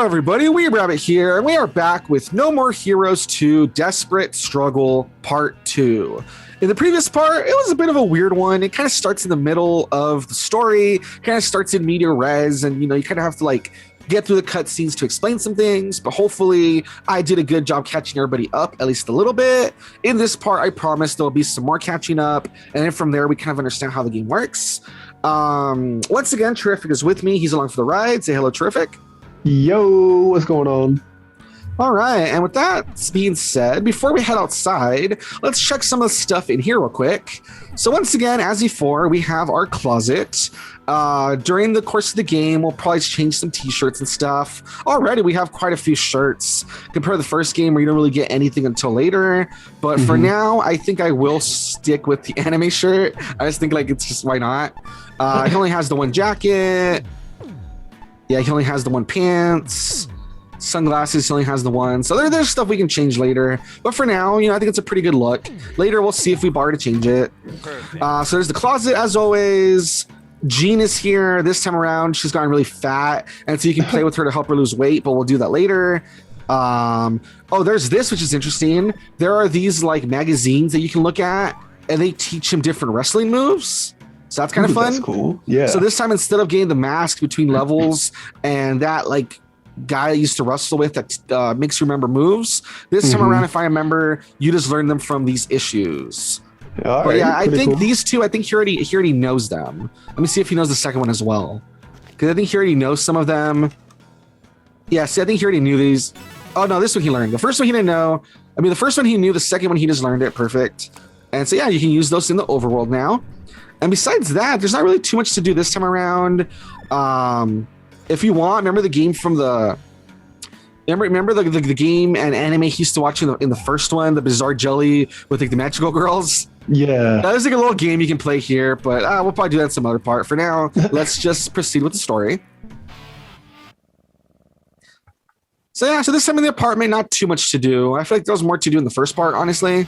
everybody, Weeb Rabbit here, and we are back with No More Heroes 2 Desperate Struggle Part 2. In the previous part, it was a bit of a weird one. It kind of starts in the middle of the story, kind of starts in media res, and you kind of have to get through the cutscenes to explain some things, but hopefully I did a good job catching everybody up, at least a little bit. In this part, I promise there'll be some more catching up, and then from there, we kind of understand how the game works. Once again, Terrific is with me. He's along for the ride. Say hello, Terrific. Yo, what's going on? All right, and with that being said, before we head outside, let's check some of the stuff in here real quick. So once again, as before, we have our closet. During the course of the game, we'll probably change some t-shirts and stuff. Already, we have quite a few shirts compared to the first game where you don't really get anything until later. But for now, I think I will stick with the anime shirt. I just think it's just, why not? He only has the one jacket. Yeah, he only has the one pants. Sunglasses, he only has the one. So there's stuff we can change later. But for now, I think it's a pretty good look. Later, we'll see if we borrow to change it. So there's the closet, as always. Jean is here. This time around, she's gotten really fat. And so you can play with her to help her lose weight, but we'll do that later. There's this, which is interesting. There are these magazines that you can look at, and they teach him different wrestling moves. So that's kind of fun. That's cool. Yeah. So this time, instead of getting the mask between levels and that guy I used to wrestle with that makes you remember moves, this time around, if I remember, you just learn them from these issues. But yeah, I think these two, I think he already knows them. Let me see if he knows the second one as well, because I think he already knows some of them. Yeah, see, I think he already knew these. Oh no, this one he learned. The first one he didn't know. I mean, the first one he knew. The second one he just learned it. Perfect. And so yeah, you can use those in the overworld now. And besides that, there's not really too much to do this time around. If you want, remember the game from the... Remember the game and anime he used to watch in the first one, the Bizarre Jelly with the magical girls? Yeah. There's a little game you can play here, but we'll probably do that in some other part. For now, let's just proceed with the story. So yeah, so this time in the apartment, not too much to do. I feel like there was more to do in the first part, honestly.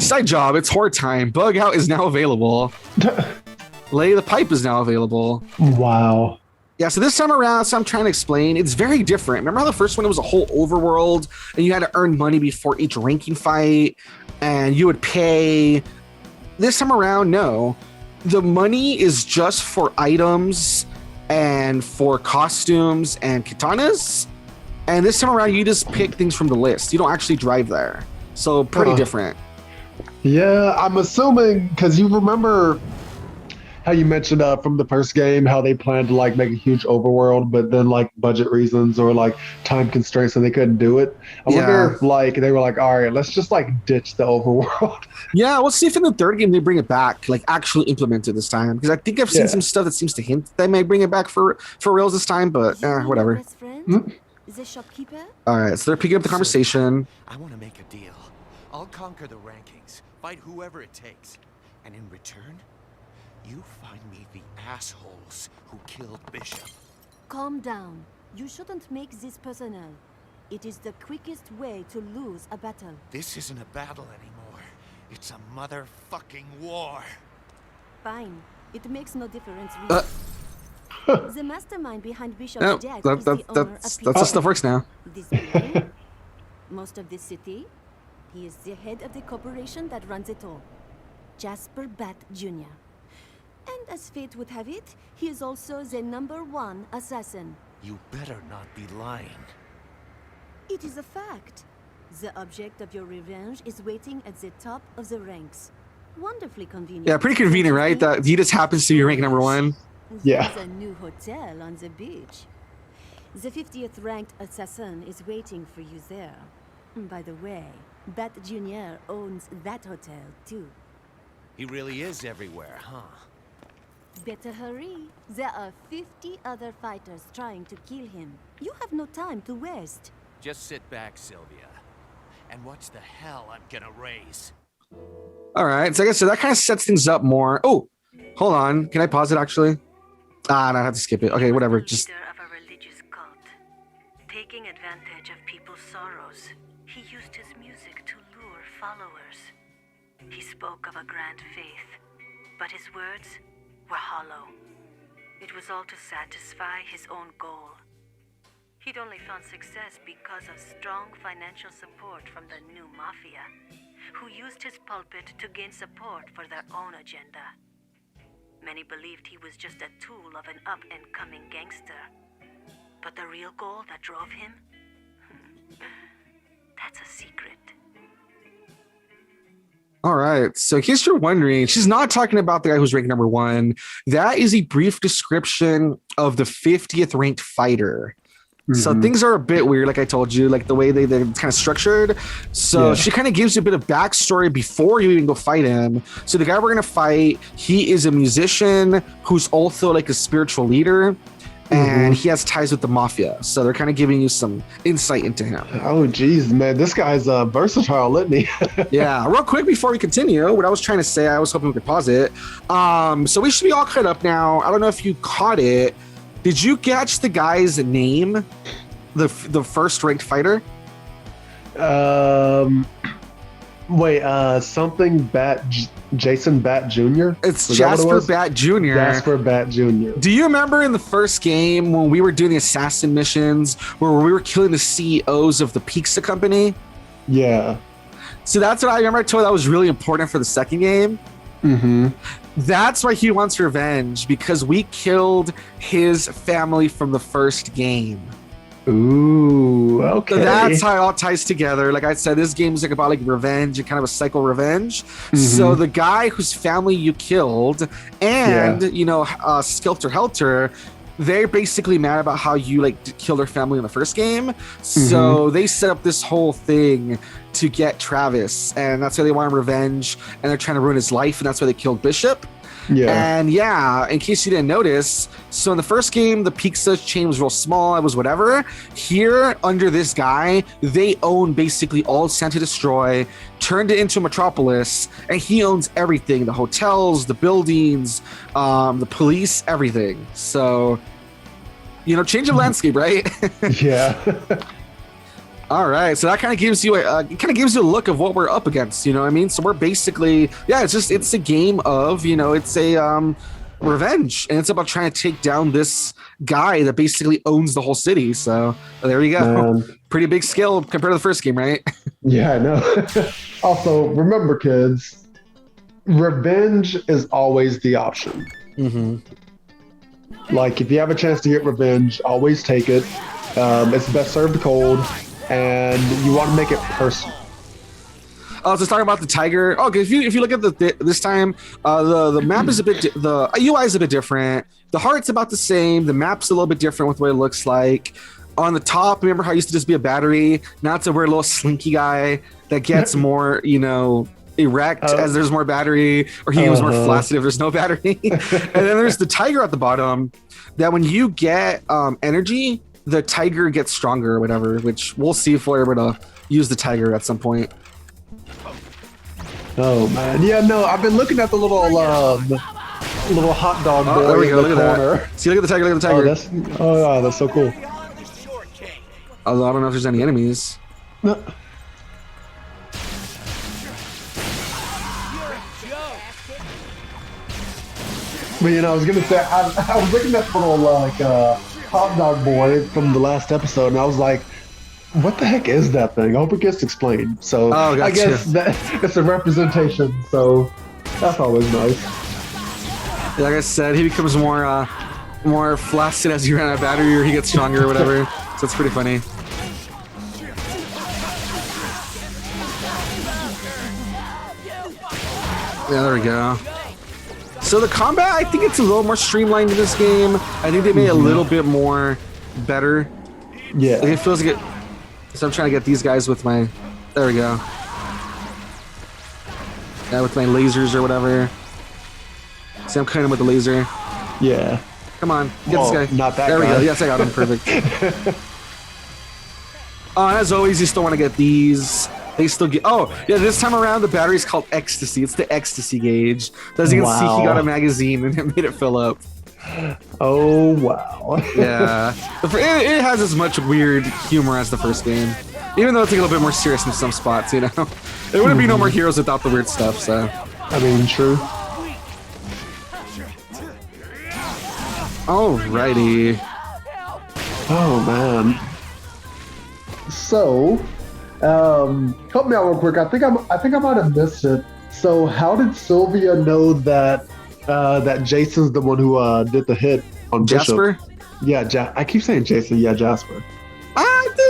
Side job, it's horde time. Bug out is now available. Lay the pipe is now available. Wow. Yeah, so this time around, so I'm trying to explain, it's very different. Remember how the first one, it was a whole overworld, and you had to earn money before each ranking fight, and you would pay. This time around, no. The money is just for items and for costumes and katanas. And this time around, you just pick things from the list. You don't actually drive there. So pretty different. Yeah, I'm assuming, because you remember how you mentioned from the first game how they planned to make a huge overworld, but then budget reasons or time constraints and they couldn't do it. I wonder if they were all right, let's just ditch the overworld. Yeah, we'll see if in the third game they bring it back, actually implement it this time, because I think I've seen some stuff that seems to hint they may bring it back for reals this time, but whatever. The shopkeeper? All right, so they're picking up the conversation. I want to make a deal. I'll conquer the rankings, fight whoever it takes, and in return, you find me the assholes who killed Bishop. Calm down. You shouldn't make this personal. It is the quickest way to lose a battle. This isn't a battle anymore. It's a motherfucking war. Fine. It makes no difference really. The mastermind behind Bishop's death is the owner of that's how stuff works now. This building, most of this city. He is the head of the corporation that runs it all. Jasper Bat Jr. And as fate would have it, he is also the #1 assassin. You better not be lying. It is a fact. The object of your revenge is waiting at the top of the ranks. Wonderfully convenient. Yeah, pretty convenient, right? That he just happens to be rank #1. Yeah. There's a new hotel on the beach. The 50th ranked assassin is waiting for you there. By the way, Bat Jr. owns that hotel too. He really is everywhere, huh? Better hurry. There are 50 other fighters trying to kill him. You have no time to waste. Just sit back, Sylvia, and watch the hell I'm gonna raise. All right, so I guess that kind of sets things up more. Oh, hold on. Can I pause it actually? No, I have to skip it. Okay, whatever. Just Leader of a religious cult, taking advantage of people's sorrows. He used his music to lure followers. He spoke of a grand faith, but his words were hollow. It was all to satisfy his own goal. He'd only found success because of strong financial support from the new Mafia, who used his pulpit to gain support for their own agenda. Many believed he was just a tool of an up-and-coming gangster. But the real goal that drove him? That's a secret. All right. So in case you're wondering, she's not talking about the guy who's ranked number 1. That is a brief description of the 50th ranked fighter. So things are a bit weird, like I told you, like the way they're kind of structured. So she kind of gives you a bit of backstory before you even go fight him. So the guy we're going to fight, he is a musician who's also like a spiritual leader. And he has ties with the Mafia. So they're kind of giving you some insight into him. Oh, geez, man. This guy's versatile, isn't he? Yeah. Real quick before we continue, what I was trying to say, I was hoping we could pause it. So we should be all caught up now. I don't know if you caught it. Did you catch the guy's name? The first ranked fighter? Wait, something Bat... Jason Bat Jr.? It's Jasper Bat Jr. Jasper Bat Jr. Do you remember in the first game when we were doing the assassin missions where we were killing the CEOs of the pizza company? Yeah. So that's what I remember. I told you that was really important for the second game. That's why he wants revenge, because we killed his family from the first game. Ooh, okay. So that's how it all ties together. Like I said, this game is like about like revenge and kind of a cycle revenge. So the guy whose family you killed and, you know, Skelter Helter, they're basically mad about how you like killed their family in the first game. So they set up this whole thing to get Travis, and that's why they want revenge, and they're trying to ruin his life, and that's why they killed Bishop. And in case you didn't notice, so in the first game, the pizza chain was real small. It was whatever. Here, under this guy, they own basically all Santa Destroy, turned it into a metropolis, and he owns everything: the hotels, the buildings, the police, everything. So, you know, change of landscape, right? Yeah. All right, so that kind of gives you a look of what we're up against. You know what I mean? So we're basically, it's a game of, you know, it's a revenge, and it's about trying to take down this guy that basically owns the whole city. So there you go. Pretty big scale compared to the first game, right? Yeah, I know. Also, remember, kids, revenge is always the option. Like, if you have a chance to get revenge, always take it. It's best served cold. And you want to make it personal. Oh, so talking about the tiger. Oh, if you look at this time, the map is a bit, the UI is a bit different. The heart's about the same. The map's a little bit different with what it looks like. On the top, remember how it used to just be a battery? Now it's a weird little slinky guy that gets more, you know, erect as there's more battery, or he was more flaccid if there's no battery. And then there's the tiger at the bottom. That when you get energy, the tiger gets stronger or whatever, which we'll see if we're able to use the tiger at some point. Oh man, yeah, no, I've been looking at the little hot dog boy there we go, in the look at corner. That. See, look at the tiger, look at the tiger. That's so cool. Although I don't know if there's any enemies. No. But you know, I was gonna say, I was looking at the little hot dog boy from the last episode, and I was like, what the heck is that thing? I hope it gets explained. So I guess that it's a representation, so that's always nice. Yeah, like I said, he becomes more flaccid as you run out of battery, or he gets stronger or whatever. So it's pretty funny. Yeah, there we go. So the combat, I think it's a little more streamlined in this game. I think they made it a little bit more better. Yeah. Like it feels like it. So I'm trying to get these guys with my. There we go. Yeah, with my lasers or whatever. See, I'm cutting him with the laser. Yeah. Come on, get this guy. Not that there guy. We go. Yes, I got him. Perfect. As always, you still want to get these. They still get. Oh, yeah. This time around, the battery's called Ecstasy. It's the Ecstasy gauge. As you can see, he got a magazine and it made it fill up. Oh wow. Yeah. It has as much weird humor as the first game, even though it's like a little bit more serious in some spots. You know, there wouldn't be no more heroes without the weird stuff. So. I mean, true. Alrighty. Oh man. So, help me out real quick. I think I might have missed it. So, how did Sylvia know that that Jason's the one who did the hit on Jasper? Bishop? Yeah, I keep saying Jason. Yeah, Jasper.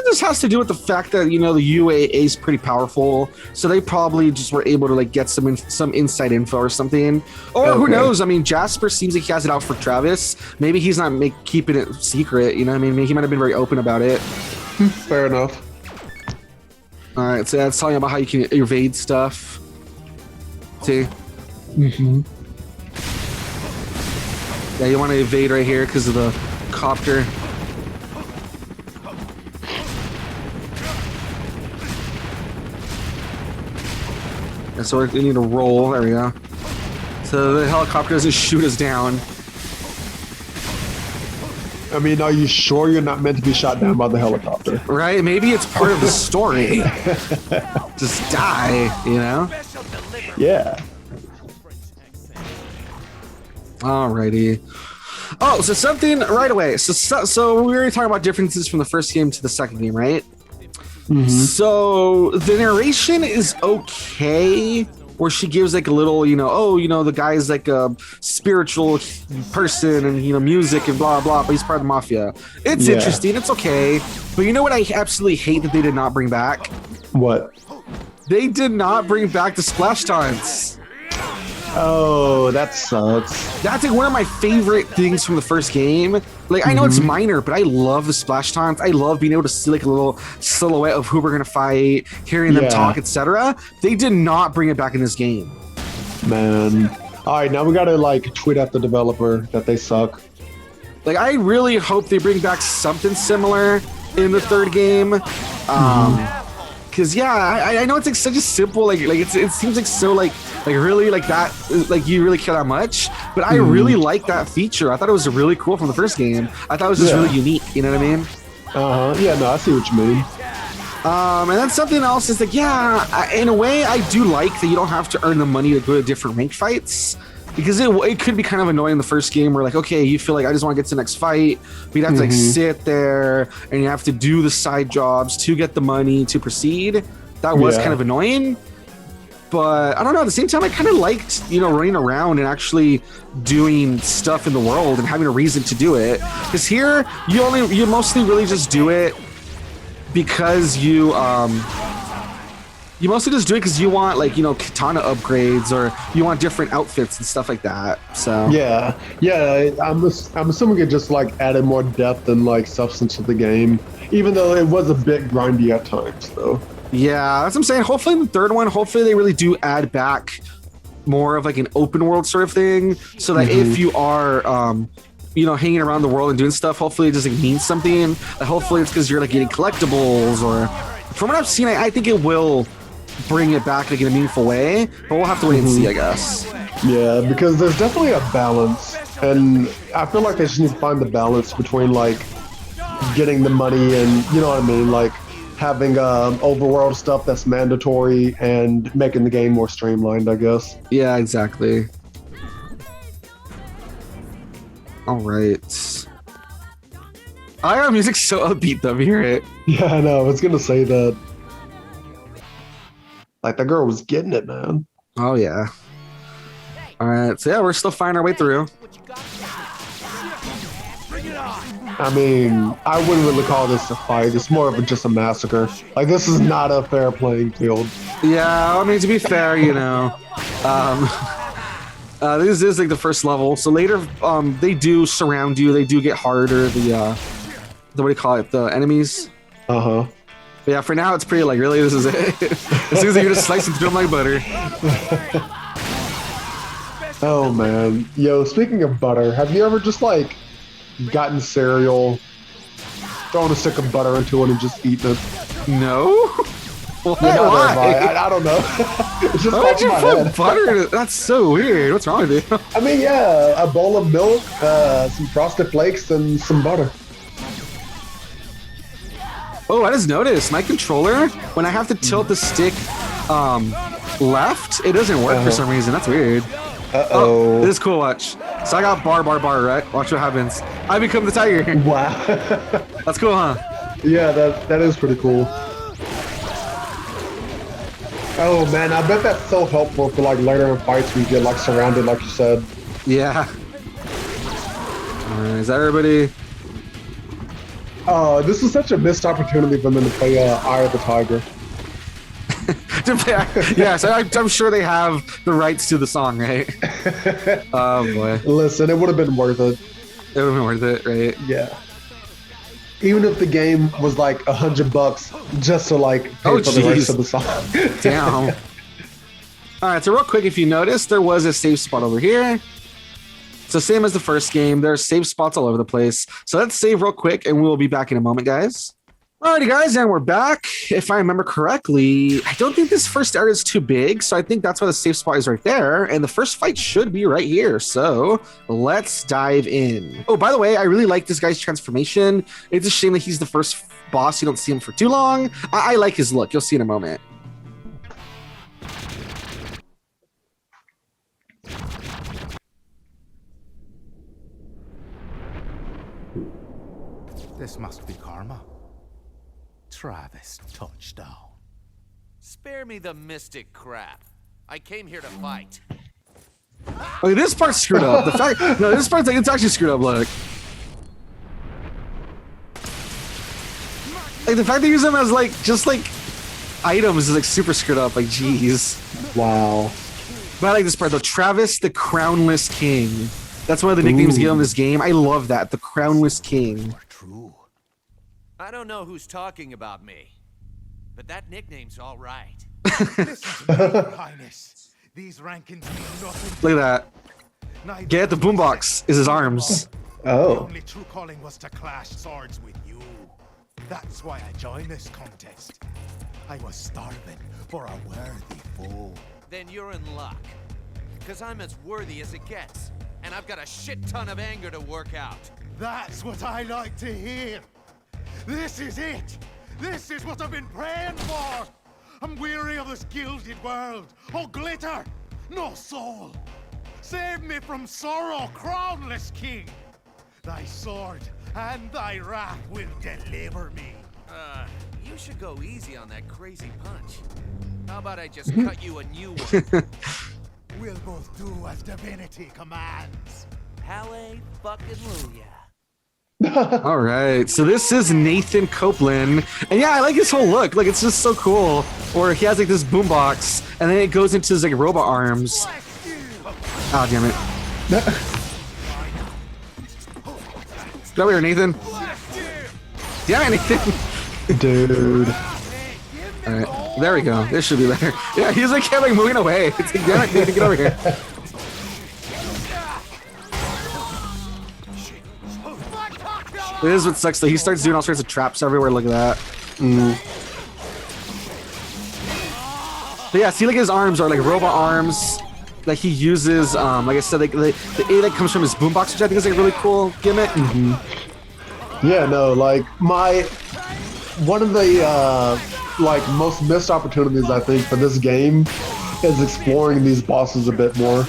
This has to do with the fact that the UAA is pretty powerful, so they probably just were able to like get some inside info or something. Or who knows? I mean, Jasper seems like he has it out for Travis. Maybe he's not keeping it secret. You know what I mean? Maybe he might have been very open about it. Fair enough. All right, so that's telling you about how you can evade stuff. See? Mm-hmm. Yeah, you want to evade right here because of the copter. And so we need to roll. There we go. So the helicopter doesn't shoot us down. I mean, are you sure you're not meant to be shot down by the helicopter? Right? Maybe it's part of the story. Just die, Yeah. Alrighty. Oh, so something right away. So we were already talking about differences from the first game to the second game, right? Mm-hmm. So the narration is okay, where she gives like a little, the guy's like a spiritual person and music and blah blah, but he's part of the mafia. It's interesting, it's okay. But you know what I absolutely hate that they did not bring back? What? They did not bring back the splash taunts. Oh, that sucks. That's like one of my favorite things from the first game. Like, I know it's minor, but I love the splash taunts. I love being able to see like a little silhouette of who we're gonna fight, hearing them talk, etc. They did not bring it back in this game. Man. All right, now we gotta like tweet at the developer that they suck. Like, I really hope they bring back something similar in the third game. Because I know it's like such a simple it seems like so like really like that, like you really care that much, but I really like that feature. I thought it was really cool from the first game. I thought it was just really unique, you know what I mean? Yeah, no, I see what you mean. And then something else is like, in a way I do like that you don't have to earn the money to go to different rank fights, because it could be kind of annoying in the first game where like, okay, you feel like I just want to get to the next fight, but you'd have to like sit there and you have to do the side jobs to get the money to proceed. That was kind of annoying, but I don't know, at the same time I kind of liked running around and actually doing stuff in the world and having a reason to do it, because here you mostly really just do it because you mostly just do it because you want katana upgrades, or you want different outfits and stuff like that. So yeah, I'm assuming it just like added more depth and like substance to the game, even though it was a bit grindy at times though. Yeah, that's what I'm saying. Hopefully in the third one, hopefully they really do add back more of like an open world sort of thing, so that if you are hanging around the world and doing stuff, hopefully it doesn't mean something. Like, hopefully it's because you're like getting collectibles, or from what I've seen, I think it will bring it back like in a meaningful way, but we'll have to wait and see, I guess. Yeah, because there's definitely a balance, and I feel like they just need to find the balance between like getting the money and like having overworld stuff that's mandatory and making the game more streamlined, I guess. Yeah, exactly. All right. Our music's so upbeat though, we hear it. Yeah, I know. I was gonna say that. Like, that girl was getting it, man. Oh yeah. All right, so yeah, we're still finding our way through. I mean, I wouldn't really call this a fight. It's more of just a massacre. Like, this is not a fair playing field. Yeah, I mean, to be fair, this is like the first level. So later, they do surround you. They do get harder. The what do you call it? The enemies. But yeah, for now, it's pretty like, really, this is it. As soon as you're just slicing through them like butter. Oh man, yo! Speaking of butter, have you ever just like gotten cereal, thrown a stick of butter into it, and just eaten it? No. Why? I don't know. It's just why would you put head. butter in it? That's so weird. What's wrong with you? I mean, yeah, a bowl of milk, some Frosted Flakes, and some butter. Oh, I just noticed my controller, when I have to tilt the stick left, it doesn't work for some reason. That's weird. Oh, this is cool, watch. So I got bar, right? Watch what happens. I become the tiger. Wow. That's cool, huh? Yeah, that is pretty cool. Oh man, I bet that's so helpful for like later in fights when you get like surrounded, like you said. Yeah. Is that everybody? This is such a missed opportunity for them to play Eye of the Tiger. Yes, I'm sure they have the rights to the song, right? Oh boy. Listen, it would have been worth it. It would have been worth it, right? Yeah. Even if the game was like $100 just to like pay for the rest of the song. Damn. All right, so real quick, if you notice, there was a save spot over here. So same as the first game, there are save spots all over the place. So let's save real quick, and we'll be back in a moment, guys. Alrighty, guys, and we're back. If I remember correctly, I don't think this first area is too big, so I think that's why the safe spot is right there, and the first fight should be right here. So let's dive in. Oh, by the way, I really like this guy's transformation. It's a shame that he's the first boss. You don't see him for too long. I like his look. You'll see in a moment. This must be karma. Travis touchdown. Spare me the mystic crap. I came here to fight. Okay, this part's screwed up. The fact, no, this part's like, it's actually screwed up. Look, like the fact they use them as like just like items is like super screwed up. Like, jeez. Wow. But I like this part though. Travis, the Crownless King. That's one of the nicknames given in this game. I love that. The Crownless King. True. I don't know who's talking about me, but that nickname's all right. Listen to me, Your Highness. These rankings mean nothing. Look at that. Get the boombox is his arms. The Oh. only true calling was to clash swords with you. That's why I joined this contest. I was starving for a worthy foe. Then you're in luck, because I'm as worthy as it gets, and I've got a shit ton of anger to work out. That's what I like to hear. This is it. This is what I've been praying for. I'm weary of this gilded world. Oh, glitter, no soul. Save me from sorrow, crownless king. Thy sword and thy wrath will deliver me. You should go easy on that crazy punch. How about I just cut you a new one? We'll both do as divinity commands. Hallelujah. All right, so this is Nathan Copeland, and yeah, I like his whole look. Like, it's just so cool. Or he has like this boombox, and then it goes into his like robot arms. Oh, damn it! Get over here, Nathan. Damn it, Nathan. Dude. All right, there we go. This should be better. Yeah, he's like kept like moving away. It's like, damn it, Nathan, get over here. This is what sucks though. He starts doing all sorts of traps everywhere. Look at that. But yeah, see, like his arms are like robot arms that he uses. Like I said, like the A that comes from his boombox, which I think is like a really cool gimmick. Yeah, no, like one of the like most missed opportunities I think for this game is exploring these bosses a bit more.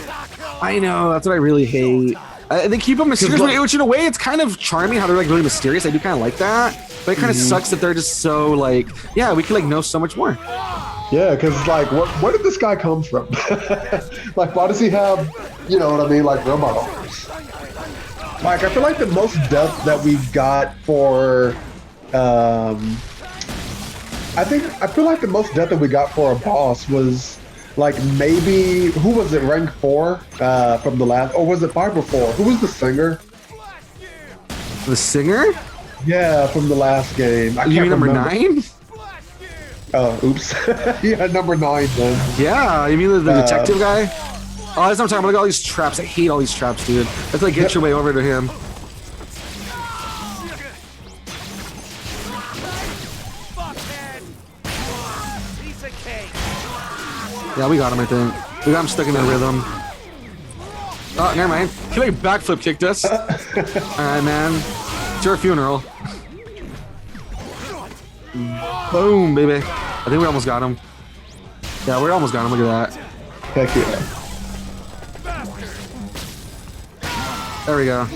I know, that's what I really hate. They keep them mysterious, which in a way it's kind of charming how they're like really mysterious. I do kind of like that, but it kind of sucks that they're just so like, yeah, we can like know so much more. Yeah, because like, where did this guy come from? Like, why does he have, you know what I mean, like robot arms? Like, I feel like the most depth that we got for, I feel like the most depth that we got for a boss was like maybe, who was it, rank 4 from the last, or was it 5 or 4? Who was the singer? The singer? Yeah, from the last game. I You mean can't number remember. 9? Oh, oops. Yeah, number 9 then. Yeah, you mean the detective guy? Oh, that's what I'm talking about. Look at all these traps. I hate all these traps, dude. That's like get your way over to him. Yeah, we got him, I think. We got him stuck in the rhythm. Oh, never mind. He like backflip kicked us. Alright, man. It's your funeral. Boom, baby. I think we almost got him. Yeah, we almost got him. Look at that. Heck yeah. There we go.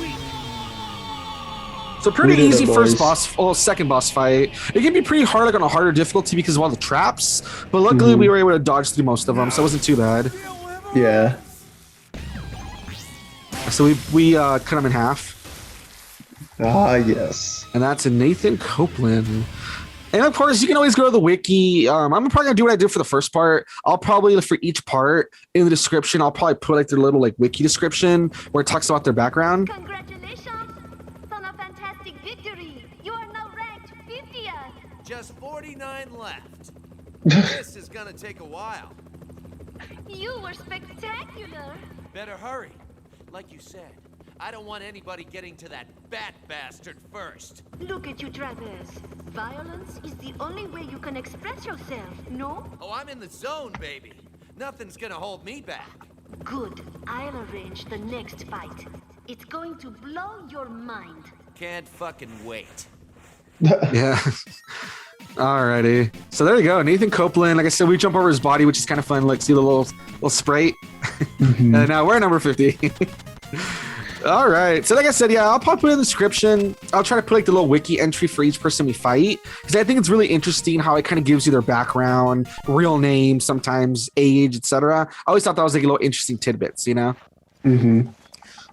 So pretty We did easy it, first boys. boss, well, second boss fight. It can be pretty hard, like on a harder difficulty because of all the traps. But luckily, we were able to dodge through most of them, so it wasn't too bad. Yeah. So we cut them in half, Ah, yes. and that's a Nathan Copeland. And of course, you can always go to the wiki. I'm probably gonna do what I did for the first part. I'll probably for each part in the description, I'll probably put like their little like wiki description where it talks about their background. Congratulations on a fantastic victory. You are now ranked 50th. Just 49 left. This is gonna take a while. You were spectacular. Better hurry. Like you said, I don't want anybody getting to that bat bastard first. Look at you, Travis. Violence is the only way you can express yourself, no? Oh, I'm in the zone, baby. Nothing's gonna hold me back. Good. I'll arrange the next fight. It's going to blow your mind. Can't fucking wait. Yeah. Alrighty. So there you go. Nathan Copeland. Like I said, we jump over his body, which is kind of fun. Like, see the little sprite. And now we're number 50. All right. So like I said, yeah, I'll probably put it in the description. I'll try to put like the little wiki entry for each person we fight, because I think it's really interesting how it kind of gives you their background, real name, sometimes age, etc. I always thought that was like a little interesting tidbits, you know? Mm-hmm.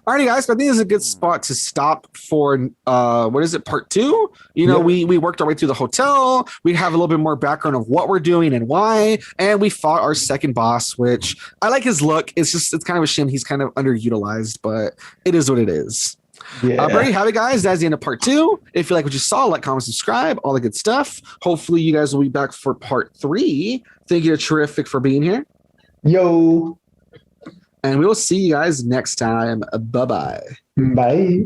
Alrighty, guys, but I think this is a good spot to stop for what is it, part 2? You know, Yep. we worked our way through the hotel. We have a little bit more background of what we're doing and why, and we fought our second boss, which I like his look. It's kind of a shame he's kind of underutilized, but it is what it is. Yeah. But there you have it, guys. That's the end of part 2. If you like what you saw, like, comment, subscribe, all the good stuff. Hopefully, you guys will be back for part 3. Thank you to Terrific for being here. Yo. And we will see you guys next time. Bye-bye. Bye.